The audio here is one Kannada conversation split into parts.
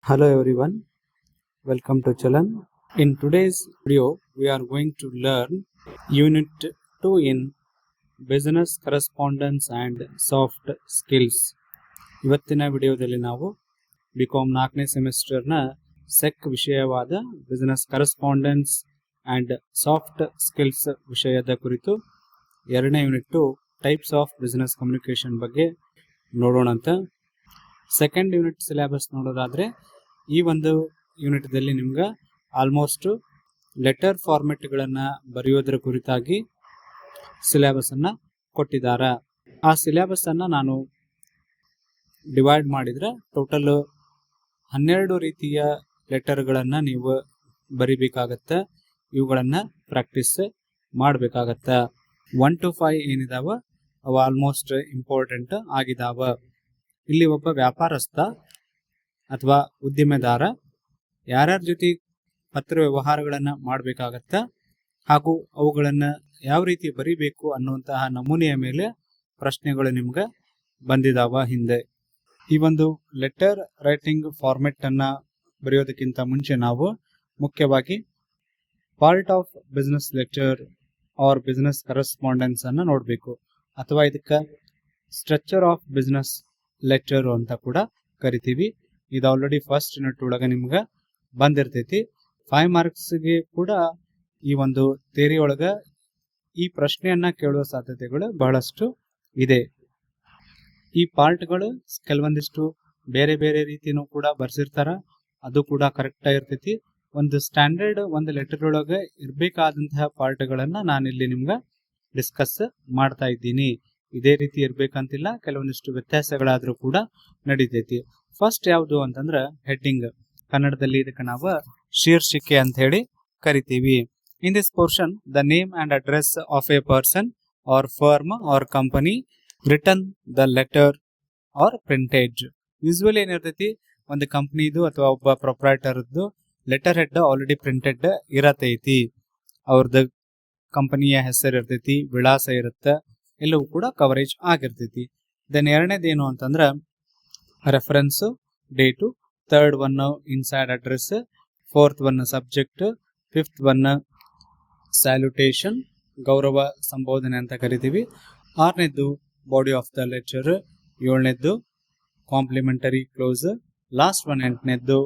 Hello everyone, welcome to Chalan. In today's video, we are going to learn Unit 2 in Business Correspondence and Soft Skills. ಇವತ್ತಿನ ವಿಡಿಯೋದಲ್ಲಿ ನಾವು ಬಿಕಾಮ್ 4ನೇ ಸೆಮಿಸ್ಟರ್ನ ಸೆಕ್ ವಿಷಯವಾದ business correspondence and soft skills ವಿಷಯದ ಕುರಿತು 2ನೇ unit types of business communication ಬಗ್ಗೆ ನೋಡೋಣ ಅಂತ. ಸೆಕೆಂಡ್ ಯೂನಿಟ್ ಸಿಲೆಬಸ್ ನೋಡೋದಾದರೆ ಈ ಒಂದು ಯೂನಿಟ್ದಲ್ಲಿ ನಿಮ್ಗೆ ಆಲ್ಮೋಸ್ಟ್ ಲೆಟರ್ ಫಾರ್ಮೆಟ್ಗಳನ್ನು ಬರೆಯೋದ್ರ ಕುರಿತಾಗಿ ಸಿಲೆಬಸನ್ನು ಕೊಟ್ಟಿದ್ದಾರೆ. ಆ ಸಿಲೆಬಸನ್ನು ನಾನು ಡಿವೈಡ್ ಮಾಡಿದರೆ ಟೋಟಲ್ 12 ರೀತಿಯ ಲೆಟರ್ಗಳನ್ನು ನೀವು ಬರಿಬೇಕಾಗತ್ತೆ. ಇವುಗಳನ್ನು ಪ್ರಾಕ್ಟೀಸ್ ಮಾಡಬೇಕಾಗತ್ತೆ. 1 to 5 ಏನಿದಾವ ಅವು ಆಲ್ಮೋಸ್ಟ್ ಇಂಪಾರ್ಟೆಂಟ್ ಆಗಿದಾವ. ಇಲ್ಲಿ ಒಬ್ಬ ವ್ಯಾಪಾರಸ್ಥ ಅಥವಾ ಉದ್ದಿಮೆದಾರ ಯಾರ್ಯಾರ ಜೊತೆ ಪತ್ರ ವ್ಯವಹಾರಗಳನ್ನು ಮಾಡಬೇಕಾಗತ್ತ ಹಾಗೂ ಅವುಗಳನ್ನು ಯಾವ ರೀತಿ ಬರಿಬೇಕು ಅನ್ನುವಂತಹ ನಮೂನೆಯ ಮೇಲೆ ಪ್ರಶ್ನೆಗಳು ನಿಮ್ಗೆ ಬಂದಿದಾವ ಹಿಂದೆ. ಈ ಒಂದು ಲೆಟರ್ ರೈಟಿಂಗ್ ಫಾರ್ಮೆಟ್ ಅನ್ನ ಬರೆಯೋದಕ್ಕಿಂತ ಮುಂಚೆ ನಾವು ಮುಖ್ಯವಾಗಿ part of business letter or business correspondence ಅನ್ನ ನೋಡಬೇಕು, ಅಥವಾ ಇದಕ್ಕೆ ಸ್ಟ್ರಕ್ಚರ್ ಆಫ್ ಬಿಸ್ನೆಸ್ ಲೆಟರ್ ಅಂತ ಕೂಡ ಕರಿತೀವಿ. ಇದು ಆಲ್ರೆಡಿ ಫಸ್ಟ್ ಯೂನಿಟ್ ಒಳಗೆ ನಿಮ್ಗೆ ಬಂದಿರ್ತೈತಿ. 5 ಮಾರ್ಕ್ಸ್ಗೆ ಕೂಡ ಈ ಒಂದು ಥಿಯರಿ ಒಳಗೆ ಈ ಪ್ರಶ್ನೆಯನ್ನ ಕೇಳುವ ಸಾಧ್ಯತೆಗಳು ಬಹಳಷ್ಟು ಇದೆ. ಈ ಪಾರ್ಟ್ಗಳು ಕೆಲವೊಂದಿಷ್ಟು ಬೇರೆ ಬೇರೆ ರೀತಿನೂ ಕೂಡ ಬರ್ಸಿರ್ತಾರ, ಅದು ಕೂಡ ಕರೆಕ್ಟ್ ಆಗಿರ್ತೈತಿ. ಒಂದು ಸ್ಟ್ಯಾಂಡರ್ಡ್ ಒಂದು ಲೆಟರ್ ಒಳಗೆ ಇರಬೇಕಾದಂತಹ ಪಾರ್ಟ್ಗಳನ್ನ ನಾನಿಲ್ಲಿ ನಿಮ್ಗೆ ಡಿಸ್ಕಸ್ ಮಾಡ್ತಾ ಇದ್ದೀನಿ. ಇದೇ ರೀತಿ ಇರ್ಬೇಕಂತಿಲ್ಲ, ಕೆಲವೊಂದಿಷ್ಟು ವ್ಯತ್ಯಾಸಗಳಾದ್ರೂ ಕೂಡ ನಡೀತೈತಿ. ಫಸ್ಟ್ ಯಾವುದು ಅಂತಂದ್ರೆ ಹೆಡ್ಡಿಂಗ್. ಕನ್ನಡದಲ್ಲಿ ಇದಕ್ಕೆ ನಾವು ಶೀರ್ಷಿಕೆ ಅಂತ ಹೇಳಿ ಕರಿತೀವಿ. In this portion the name and address of a person or firm or company return the letter or ಪ್ರಿಂಟೇಜ್. ಯೂಸ್ವಲಿ ಏನಿರ್ತೈತಿ, ಒಂದು ಕಂಪ್ನಿದು ಅಥವಾ ಒಬ್ಬ ಪ್ರೊಪ್ರೈಟರ್ದು ಲೆಟರ್ ಹೆಡ್ ಆಲ್ರೆಡಿ ಪ್ರಿಂಟೆಡ್ ಇರತೈತಿ. ಅವ್ರದ್ದು ಕಂಪನಿಯ ಹೆಸರು ಇರ್ತೈತಿ, ವಿಳಾಸ ಇರುತ್ತೆ, ಎಲ್ಲವೂ ಕೂಡ ಕವರೇಜ್ ಆಗಿರ್ತೈತಿ. ದೆನ್ ಎರಡನೇದೇನು ಅಂತಂದ್ರೆ reference, date, third one inside address, fourth one subject, fifth one salutation, ಗೌರವ ಸಂಬೋಧನೆ ಅಂತ ಕರಿತೀವಿ. 6ನೇದ್ದು ಬಾಡಿ ಆಫ್ ದ ಲೆಟರ್, 7ನೇದ್ದು ಕಾಂಪ್ಲಿಮೆಂಟರಿ ಕ್ಲೋಸ್, ಲಾಸ್ಟ್ ಒನ್ 8ನೇದ್ದು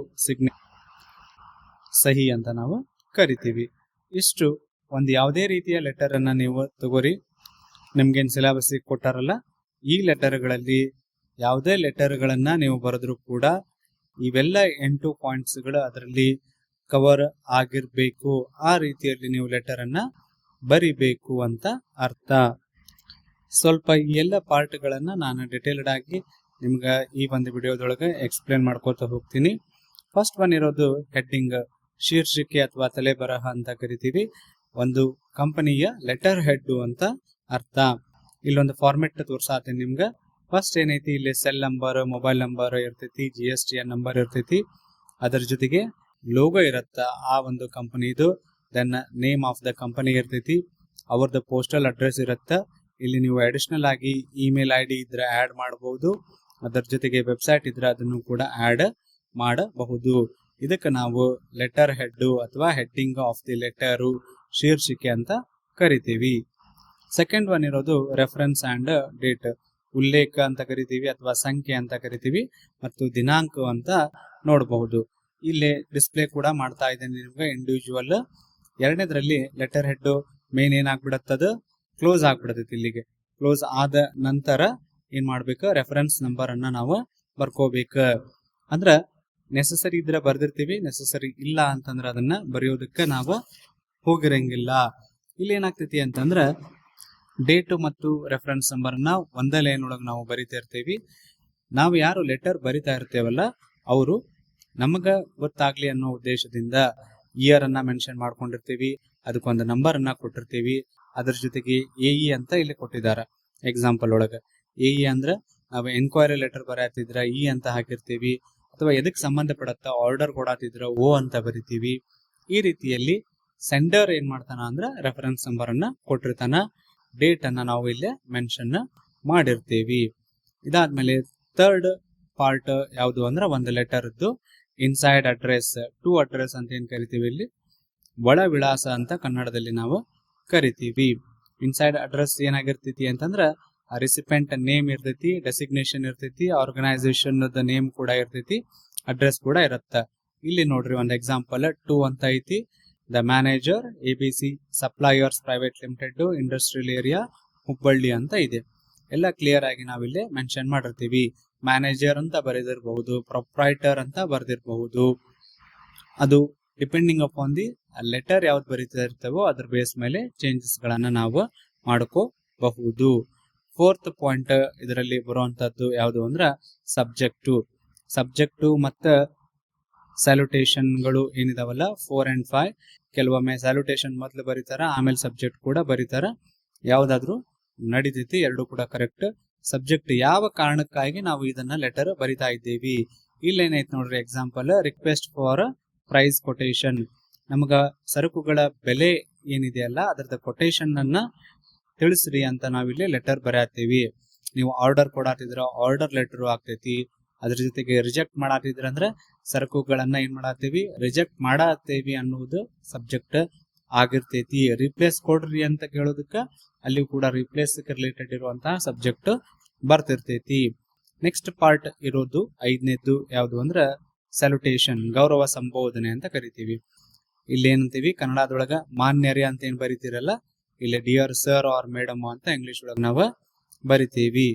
ಸಹಿ ಅಂತ ನಾವು ಕರಿತೀವಿ. ಇಷ್ಟು ಒಂದು ಯಾವುದೇ ರೀತಿಯ ಲೆಟರ್ ಅನ್ನ ನೀವು ತಗೋರಿ, ನಿಮ್ಗೇನು ಸಿಲೆಬಸ್ ಕೊಟ್ಟಾರಲ್ಲ ಈ ಲೆಟರ್ಗಳಲ್ಲಿ ಯಾವುದೇ ಲೆಟರ್ಗಳನ್ನ ನೀವು ಬರೆದ್ರು ಕೂಡ ಇವೆಲ್ಲ 8 ಪಾಯಿಂಟ್ಸ್ಗಳು ಅದರಲ್ಲಿ ಕವರ್ ಆಗಿರ್ಬೇಕು. ಆ ರೀತಿಯಲ್ಲಿ ನೀವು ಲೆಟರ್ ಅನ್ನ ಬರಿಬೇಕು ಅಂತ ಅರ್ಥ. ಸ್ವಲ್ಪ ಈ ಎಲ್ಲ ಪಾರ್ಟ್ಗಳನ್ನ ನಾನು ಡಿಟೇಲ್ಡ್ ಆಗಿ ನಿಮ್ಗೆ ಈ ಒಂದು ವಿಡಿಯೋದೊಳಗೆ ಎಕ್ಸ್ಪ್ಲೇನ್ ಮಾಡ್ಕೋತಾ ಹೋಗ್ತೀನಿ. ಫಸ್ಟ್ ಒನ್ ಇರೋದು ಹೆಡ್ಡಿಂಗ್, ಶೀರ್ಷಿಕೆ ಅಥವಾ ತಲೆ ಬರಹ ಅಂತ ಕರಿತೀವಿ. ಒಂದು ಕಂಪನಿಯ ಲೆಟರ್ ಹೆಡ್ ಅಂತ ಅರ್ಥ. ಇಲ್ಲೊಂದು ಫಾರ್ಮೆಟ್ ತೋರ್ಸಾತೀನಿ ನಿಮ್ಗೆ. ಫಸ್ಟ್ ಏನೈತಿ, ಇಲ್ಲಿ ಸೆಲ್ ನಂಬರ್, ಮೊಬೈಲ್ ನಂಬರ್ ಇರ್ತೈತಿ, GSTN ನಂಬರ್ ಇರ್ತೈತಿ, ಅದರ ಜೊತೆಗೆ ಲೋಗೋ ಇರತ್ತ ಆ ಒಂದು ಕಂಪನಿದು. Then name of the company ಇರ್ತೈತಿ, ಅವ್ರದ್ದು ಪೋಸ್ಟಲ್ ಅಡ್ರೆಸ್ ಇರತ್ತ. ಇಲ್ಲಿ ನೀವು ಅಡಿಷನಲ್ ಆಗಿ ಇಮೇಲ್ ID ಇದ್ರೆ ಆ್ಯಡ್ ಮಾಡಬಹುದು, ಅದರ ಜೊತೆಗೆ ವೆಬ್ಸೈಟ್ ಇದ್ರೆ ಅದನ್ನು ಕೂಡ ಆ್ಯಡ್ ಮಾಡಬಹುದು. ಇದಕ್ಕೆ ನಾವು ಲೆಟರ್ ಹೆಡ್ ಅಥವಾ ಹೆಡ್ಡಿಂಗ್ ಆಫ್ ದಿ ಲೆಟರು, ಶೀರ್ಷಿಕೆ ಅಂತ ಕರಿತೀವಿ. ಸೆಕೆಂಡ್ ಒನ್ ಇರೋದು ರೆಫರೆನ್ಸ್ ಅಂಡ್ ಡೇಟ್, ಉಲ್ಲೇಖ ಅಂತ ಕರಿತೀವಿ ಅಥವಾ ಸಂಖ್ಯೆ ಅಂತ ಕರಿತೀವಿ, ಮತ್ತು ದಿನಾಂಕ ಅಂತ ನೋಡಬಹುದು. ಇಲ್ಲಿ ಡಿಸ್ಪ್ಲೇ ಕೂಡ ಮಾಡ್ತಾ ಇದ್ದೇನೆ ನಿಮ್ಗೆ ಇಂಡಿವಿಜುವಲ್. ಎರಡನೇದ್ರಲ್ಲಿ ಲೆಟರ್ ಹೆಡ್ ಮೇನ್ ಏನಾಗ್ಬಿಡತ್ತದ, ಕ್ಲೋಸ್ ಆಗ್ಬಿಡತೈತಿ. ಇಲ್ಲಿಗೆ ಕ್ಲೋಸ್ ಆದ ನಂತರ ಏನ್ ಮಾಡ್ಬೇಕು, ರೆಫರೆನ್ಸ್ ನಂಬರ್ ಅನ್ನ ನಾವು ಬರ್ಕೋಬೇಕು. ಅಂದ್ರ ನೆಸಸರಿ ಇದ್ರೆ ಬರ್ದಿರ್ತೀವಿ, ನೆಸಸರಿ ಇಲ್ಲ ಅಂತಂದ್ರೆ ಅದನ್ನ ಬರೆಯೋದಕ್ಕೆ ನಾವು ಹೋಗಿರಂಗಿಲ್ಲ. ಇಲ್ಲಿ ಏನಾಗ್ತೈತಿ ಅಂತಂದ್ರೆ ಡೇಟು ಮತ್ತು ರೆಫರೆನ್ಸ್ ನಂಬರ್ ಅನ್ನ ಒಂದೇ ಲೈನ್ ಒಳಗೆ ನಾವು ಬರಿತಾ ಇರ್ತೀವಿ. ನಾವು ಯಾರು ಲೆಟರ್ ಬರಿತಾ ಇರ್ತೇವಲ್ಲ ಅವರು ನಮಗ ಗೊತ್ತಾಗ್ಲಿ ಅನ್ನೋ ಉದ್ದೇಶದಿಂದ ಇಯರ್ ಅನ್ನ ಮೆನ್ಷನ್ ಮಾಡ್ಕೊಂಡಿರ್ತೀವಿ, ಅದಕ್ಕೊಂದು ನಂಬರ್ ಅನ್ನ ಕೊಟ್ಟಿರ್ತೀವಿ. ಅದ್ರ ಜೊತೆಗೆ AE ಅಂತ ಇಲ್ಲಿ ಕೊಟ್ಟಿದ್ದಾರೆ ಎಕ್ಸಾಂಪಲ್ ಒಳಗೆ. AE ಅಂದ್ರೆ ನಾವು ಎನ್ಕ್ವೈರಿ ಲೆಟರ್ ಬರೆಯತ್ತಿದ್ರ E ಅಂತ ಹಾಕಿರ್ತೀವಿ, ಅಥವಾ ಎದಕ್ಕೆ ಸಂಬಂಧಪಡತ್ತ ಆರ್ಡರ್ ಕೊಡತ್ತಿದ್ರ O ಅಂತ ಬರಿತೀವಿ. ಈ ರೀತಿಯಲ್ಲಿ ಸೆಂಡರ್ ಏನ್ ಮಾಡ್ತಾನ ಅಂದ್ರೆ ರೆಫರೆನ್ಸ್ ನಂಬರ್ ಅನ್ನ ಕೊಟ್ಟಿರ್ತಾನ, ಡೇಟ್ ಅನ್ನ ನಾವು ಇಲ್ಲಿ ಮೆನ್ಷನ್ ಮಾಡಿರ್ತೀವಿ. ಇದಾದ್ಮೇಲೆ ಥರ್ಡ್ ಪಾರ್ಟ್ ಯಾವುದು ಅಂದ್ರೆ ಒಂದು ಲೆಟರ್ದು ಇನ್ಸೈಡ್ ಅಡ್ರೆಸ್, ಟು ಅಡ್ರೆಸ್ ಅಂತ ಏನ್ ಕರಿತೀವಿ ಇಲ್ಲಿ ಒಳ ವಿಳಾಸ ಅಂತ ಕನ್ನಡದಲ್ಲಿ ನಾವು ಕರಿತೀವಿ. ಇನ್ಸೈಡ್ ಅಡ್ರೆಸ್ ಏನಾಗಿರ್ತೈತಿ ಅಂತಂದ್ರ ರಿಸಿಪೆಂಟ್ ನೇಮ್ ಇರ್ತೈತಿ, ಡೆಸಿಗ್ನೇಷನ್ ಇರ್ತೈತಿ, ಆರ್ಗನೈಸೇಷನ್ ನೇಮ್ ಕೂಡ ಇರ್ತೈತಿ, ಅಡ್ರೆಸ್ ಕೂಡ ಇರತ್ತ. ಇಲ್ಲಿ ನೋಡ್ರಿ ಒಂದು ಎಕ್ಸಾಂಪಲ್ ಟು ಅಂತ ಐತಿ. The manager ABC suppliers private limited, industrial area, Hubballi ಅಂತ ಇದೆ. ಎಲ್ಲ ಕ್ಲಿಯರ್ ಆಗಿ ನಾವಿಲ್ಲಿ ಮೆನ್ಷನ್ ಮಾಡಿರ್ತೀವಿ. ಮ್ಯಾನೇಜರ್ ಅಂತ ಬರೆದಿರಬಹುದು, ಪ್ರೊಪ್ರೈಟರ್ ಅಂತ ಬರೆದಿರಬಹುದು. ಅದು ಡಿಪೆಂಡಿಂಗ್ ಅಪಾನ್ ದಿ ಲೆಟರ್ ಯಾವ್ದು ಬರೀತಾ ಇರ್ತವೋ ಅದ್ರ ಬೇಸ್ ಮೇಲೆ ಚೇಂಜಸ್ ಗಳನ್ನ ನಾವು ಮಾಡ್ಕೋಬಹುದು. ಫೋರ್ತ್ ಪಾಯಿಂಟ್ ಇದರಲ್ಲಿ ಬರುವಂತದ್ದು ಯಾವುದು ಅಂದ್ರ ಸಬ್ಜೆಕ್ಟು ಮತ್ತು ಸ್ಯಾಲ್ಯುಟೇಷನ್ ಗಳು ಏನಿದಾವಲ್ಲ 4 and 5, ಕೆಲವೊಮ್ಮೆ ಸ್ಯಾಲ್ಯುಟೇಷನ್ ಮೊದಲು ಬರೀತಾರ, ಆಮೇಲೆ ಸಬ್ಜೆಕ್ಟ್ ಕೂಡ ಬರೀತಾರ. ಯಾವ್ದಾದ್ರು ನಡೀತೈತಿ, ಎರಡು ಕೂಡ ಕರೆಕ್ಟ್. ಸಬ್ಜೆಕ್ಟ್ ಯಾವ ಕಾರಣಕ್ಕಾಗಿ ನಾವು ಇದನ್ನ ಲೆಟರ್ ಬರಿತಾ ಇದ್ದೀವಿ. ಇಲ್ಲೇನೈತಿ ನೋಡ್ರಿ example, request for price quotation. ನಮಗ ಸರಕುಗಳ ಬೆಲೆ ಏನಿದೆಯಲ್ಲ ಅದರದ ಕೊಟೇಶನ್ ಅನ್ನ ತಿಳಿಸ್ರಿ ಅಂತ ನಾವಿಲ್ಲಿ ಲೆಟರ್ ಬರೆಯತ್ತೀವಿ. ನೀವು ಆರ್ಡರ್ ಕೊಡಾತಿದ್ರ ಆರ್ಡರ್ ಲೆಟರ್ ಆಗ್ತೈತಿ. ಅದ್ರ ಜೊತೆಗೆ ರಿಜೆಕ್ಟ್ ಮಾಡಾತಿದ್ರ ಅಂದ್ರೆ ಸರಕುಗಳನ್ನ ಏನ್ ಮಾಡಾತೀವಿ, ರಿಜೆಕ್ಟ್ ಮಾಡಾತೇವಿ ಅನ್ನೋದು ಸಬ್ಜೆಕ್ಟ್ ಆಗಿರ್ತೈತಿ. ರಿಪ್ಲೇಸ್ ಕೊಡ್ರಿ ಅಂತ ಕೇಳೋದಕ್ಕ ಅಲ್ಲಿ ಕೂಡ ರಿಪ್ಲೇಸ್ ರಿಲೇಟೆಡ್ ಇರುವಂತಹ ಸಬ್ಜೆಕ್ಟ್ ಬರ್ತಿರ್ತೈತಿ. ನೆಕ್ಸ್ಟ್ ಪಾರ್ಟ್ ಇರೋದು 5ನೇದ್ದು ಯಾವುದು ಅಂದ್ರ ಸ್ಯಾಲ್ಯುಟೇಷನ್, ಗೌರವ ಸಂಬೋಧನೆ ಅಂತ ಕರಿತೀವಿ. ಇಲ್ಲಿ ಏನಂತೀವಿ ಕನ್ನಡದೊಳಗ ಮಾನ್ಯರೇ ಅಂತ ಏನ್ ಬರಿತೀರಲ್ಲ, ಇಲ್ಲಿ ಡಿಯರ್ ಸರ್ ಆರ್ ಮೇಡಮ್ ಅಂತ ಇಂಗ್ಲಿಷ್ ಒಳಗ ನಾವು ಬರಿತೀವಿ.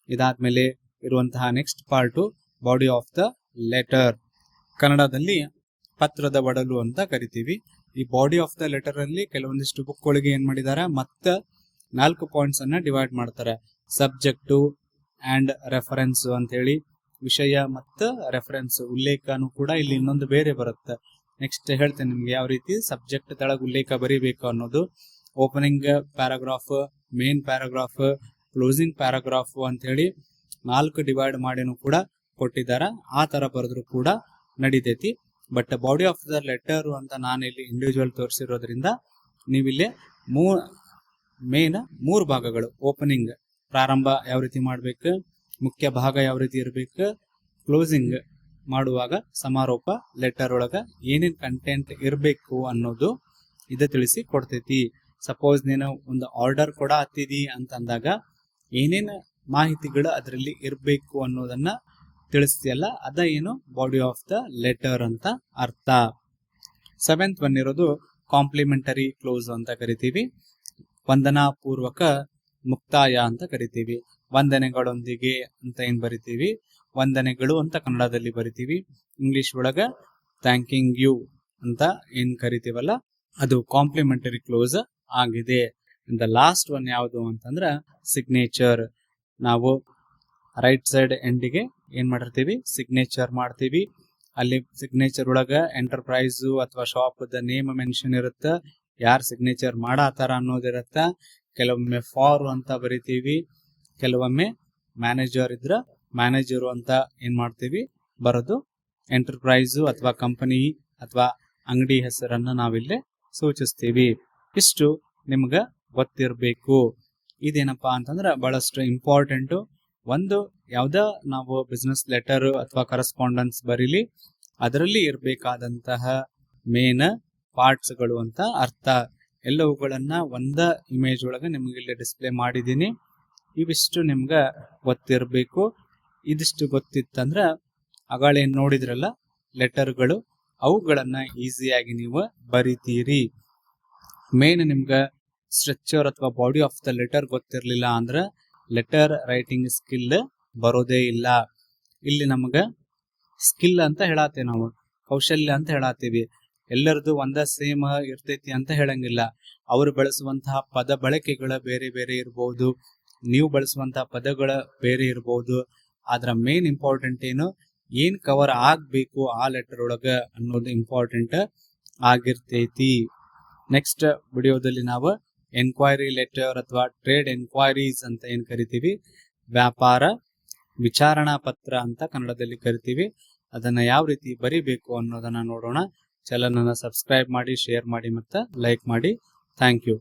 ಇದಾದ್ಮೇಲೆ ಇರುವಂತಹ next part body of the letter, ಕನ್ನಡದಲ್ಲಿ ಪತ್ರದ ಒಡಲು ಅಂತ ಕರಿತೀವಿ. ಈ ಬಾಡಿ ಆಫ್ ದ ಲೆಟರ್ ಅಲ್ಲಿ ಕೆಲವೊಂದಿಷ್ಟು ಬುಕ್ ಒಳಗೆ ಏನ್ ಮಾಡಿದಾರ, ಮತ್ತ 4 ಪಾಯಿಂಟ್ಸ್ ಅನ್ನ ಡಿವೈಡ್ ಮಾಡ್ತಾರೆ. ಸಬ್ಜೆಕ್ಟು ಅಂಡ್ ರೆಫರೆನ್ಸ್ ಅಂತ ಹೇಳಿ, ವಿಷಯ ಮತ್ತು ರೆಫರೆನ್ಸ್ ಉಲ್ಲೇಖನು ಕೂಡ ಇಲ್ಲಿ ಇನ್ನೊಂದು ಬೇರೆ ಬರುತ್ತೆ. ನೆಕ್ಸ್ಟ್ ಹೇಳ್ತೇನೆ ನಿಮ್ಗೆ ಯಾವ ರೀತಿ ಸಬ್ಜೆಕ್ಟ್ ತಳಗ ಉಲ್ಲೇಖ ಬರೀಬೇಕು ಅನ್ನೋದು. Opening paragraph, main paragraph, closing paragraph ಅಂತ ಹೇಳಿ 4 ಡಿವೈಡ್ ಮಾಡಿನೂ ಕೂಡ ಕೊಟ್ಟಿದಾರ. ಆ ತರ ಬರೆದ್ರು ಕೂಡ ನಡೀತೈತಿ. But body of the letter ಅಂತ ನಾನು ಇಲ್ಲಿ ಇಂಡಿವಿಜುವಲ್ ತೋರಿಸಿರೋದ್ರಿಂದ ನೀವಿಲ್ಲಿ ಮೇನ್ 3 ಭಾಗಗಳು, ಓಪನಿಂಗ್ ಪ್ರಾರಂಭ ಯಾವ ರೀತಿ ಮಾಡ್ಬೇಕು, ಮುಖ್ಯ ಭಾಗ ಯಾವ ರೀತಿ ಇರ್ಬೇಕು, ಕ್ಲೋಸಿಂಗ್ ಮಾಡುವಾಗ ಸಮಾರೋಪ ಲೆಟರ್ ಒಳಗ ಏನೇನ್ ಕಂಟೆಂಟ್ ಇರ್ಬೇಕು ಅನ್ನೋದು ಇದು ತಿಳಿಸಿ ಕೊಡ್ತೈತಿ. ಸಪೋಸ್ ನೀನು ಒಂದು ಆರ್ಡರ್ ಕೊಡ ಹತ್ತಿದಿ ಅಂತಂದಾಗ ಏನೇನ್ ಮಾಹಿತಿಗಳು ಅದರಲ್ಲಿ ಇರ್ಬೇಕು ಅನ್ನೋದನ್ನ ತಿಳಿಸ್ತಿಯಲ್ಲ, ಅದ ಏನು ಬಾಡಿ ಆಫ್ ದ ಲೆಟರ್ ಅಂತ ಅರ್ಥ. 7th ಒನ್ ಇರೋದು ಕಾಂಪ್ಲಿಮೆಂಟರಿ ಕ್ಲೋಸ್ ಅಂತ ಕರಿತೀವಿ. ವಂದನಾ ಪೂರ್ವಕ ಮುಕ್ತಾಯ ಅಂತ ಕರಿತೀವಿ. ವಂದನೆಗಳೊಂದಿಗೆ ಅಂತ ಏನ್ ಬರಿತೀವಿ, ವಂದನೆಗಳು ಅಂತ ಕನ್ನಡದಲ್ಲಿ ಬರಿತೀವಿ. ಇಂಗ್ಲಿಷ್ ಒಳಗ ಥ್ಯಾಂಕಿಂಗ್ ಯು ಅಂತ ಏನ್ ಕರಿತೀವಲ್ಲ ಅದು ಕಾಂಪ್ಲಿಮೆಂಟರಿ ಕ್ಲೋಸ್ ಆಗಿದೆ. ದ ಲಾಸ್ಟ್ ಒನ್ ಯಾವುದು ಅಂತಂದ್ರ ಸಿಗ್ನೇಚರ್. ನಾವು ರೈಟ್ ಸೈಡ್ ಎಂಡಿಗೆ ಏನ್ ಮಾಡಿರ್ತೀವಿ, ಸಿಗ್ನೇಚರ್ ಮಾಡ್ತೀವಿ. ಅಲ್ಲಿ ಸಿಗ್ನೇಚರ್ ಒಳಗ ಎಂಟರ್ಪ್ರೈಸ್ ಅಥವಾ ಶಾಪ್ ದ ನೇಮ್ ಮೆನ್ಷನ್ ಇರುತ್ತ, ಯಾರು ಸಿಗ್ನೇಚರ್ ಮಾಡಾತಾರ ಅನ್ನೋದಿರತ್ತ. ಕೆಲವೊಮ್ಮೆ ಫಾರ್ ಅಂತ ಬರಿತೀವಿ, ಕೆಲವೊಮ್ಮೆ ಮ್ಯಾನೇಜರ್ ಇದ್ರ ಮ್ಯಾನೇಜರು ಅಂತ ಏನ್ ಮಾಡ್ತೀವಿ ಬರೋದು. ಎಂಟರ್ಪ್ರೈಸು ಅಥವಾ ಕಂಪನಿ ಅಥವಾ ಅಂಗಡಿ ಹೆಸರನ್ನ ನಾವಿಲ್ಲಿ ಸೂಚಿಸ್ತೀವಿ. ಇಷ್ಟು ನಿಮ್ಗ ಗೊತ್ತಿರ್ಬೇಕು. ಇದೇನಪ್ಪಾ ಅಂತಂದ್ರ ಬಹಳಷ್ಟು ಇಂಪಾರ್ಟೆಂಟ್. ಒಂದು ಯಾವ್ದ ನಾವು ಬಿಸ್ನೆಸ್ ಲೆಟರ್ ಅಥವಾ ಕರೆಸ್ಪಾಂಡೆನ್ಸ್ ಬರೀಲಿ, ಅದರಲ್ಲಿ ಇರ್ಬೇಕಾದಂತಹ ಮೇನ್ ಪಾರ್ಟ್ಸ್ ಗಳು ಅಂತ ಅರ್ಥ. ಎಲ್ಲವುಗಳನ್ನ ಒಂದ ಇಮೇಜ್ ಒಳಗ ನಿಮ್ಗೆ ಇಲ್ಲಿ ಡಿಸ್ಪ್ಲೇ ಮಾಡಿದೀನಿ. ಇವಿಷ್ಟು ನಿಮ್ಗ ಗೊತ್ತಿರ್ಬೇಕು. ಇದಿಷ್ಟು ಗೊತ್ತಿತ್ತಂದ್ರ ಅಗಳೇನ್ ನೋಡಿದ್ರಲ್ಲ ಲೆಟರ್ಗಳು, ಅವುಗಳನ್ನ ಈಸಿಯಾಗಿ ನೀವು ಬರಿತೀರಿ. ಮೇನ್ ನಿಮ್ಗ ಸ್ಟ್ರಕ್ಚರ್ ಅಥವಾ ಬಾಡಿ ಆಫ್ ದ ಲೆಟರ್ ಗೊತ್ತಿರ್ಲಿಲ್ಲ ಅಂದ್ರ ಲೆಟರ್ ರೈಟಿಂಗ್ ಸ್ಕಿಲ್ ಬರೋದೇ ಇಲ್ಲ. ಇಲ್ಲಿ ನಮಗ ಸ್ಕಿಲ್ ಅಂತ ಹೇಳತ್ತೇವೆ, ನಾವು ಕೌಶಲ್ಯ ಅಂತ ಹೇಳತ್ತೀವಿ. ಎಲ್ಲರದು ಒಂದ ಸೇಮ್ ಇರ್ತೈತಿ ಅಂತ ಹೇಳಂಗಿಲ್ಲ. ಅವರು ಬಳಸುವಂತಹ ಪದ ಬಳಕೆಗಳ ಬೇರೆ ಬೇರೆ ಇರಬಹುದು, ನೀವು ಬಳಸುವಂತಹ ಪದಗಳ ಬೇರೆ ಇರಬಹುದು. ಆದ್ರ ಮೇನ್ ಇಂಪಾರ್ಟೆಂಟ್ ಏನ್ ಕವರ್ ಆಗ್ಬೇಕು ಆ ಲೆಟರ್ ಒಳಗ ಅನ್ನೋದು ಇಂಪಾರ್ಟೆಂಟ್ ಆಗಿರ್ತೈತಿ. ನೆಕ್ಸ್ಟ್ ವಿಡಿಯೋದಲ್ಲಿ ನಾವು ಎನ್ಕ್ವೈರಿ ಲೆಟರ್ ಅಥವಾ ಟ್ರೇಡ್ ಎನ್ಕ್ವೈರೀಸ್ ಅಂತ ಏನ್ ಕರಿತೀವಿ, ವ್ಯಾಪಾರ ವಿಚಾರಣಾ ಪತ್ರ ಅಂತ ಕನ್ನಡದಲ್ಲಿ ಕರಿತೀವಿ, ಅದನ್ನ ಯಾವ ರೀತಿ ಬರಿಬೇಕು ಅನ್ನೋದನ್ನ ನೋಡೋಣ. ಚಾನಲ್ ಅನ್ನ ಸಬ್ಸ್ಕ್ರೈಬ್ ಮಾಡಿ, ಶೇರ್ ಮಾಡಿ, ಮತ್ತೆ ಲೈಕ್ ಮಾಡಿ. Thank you.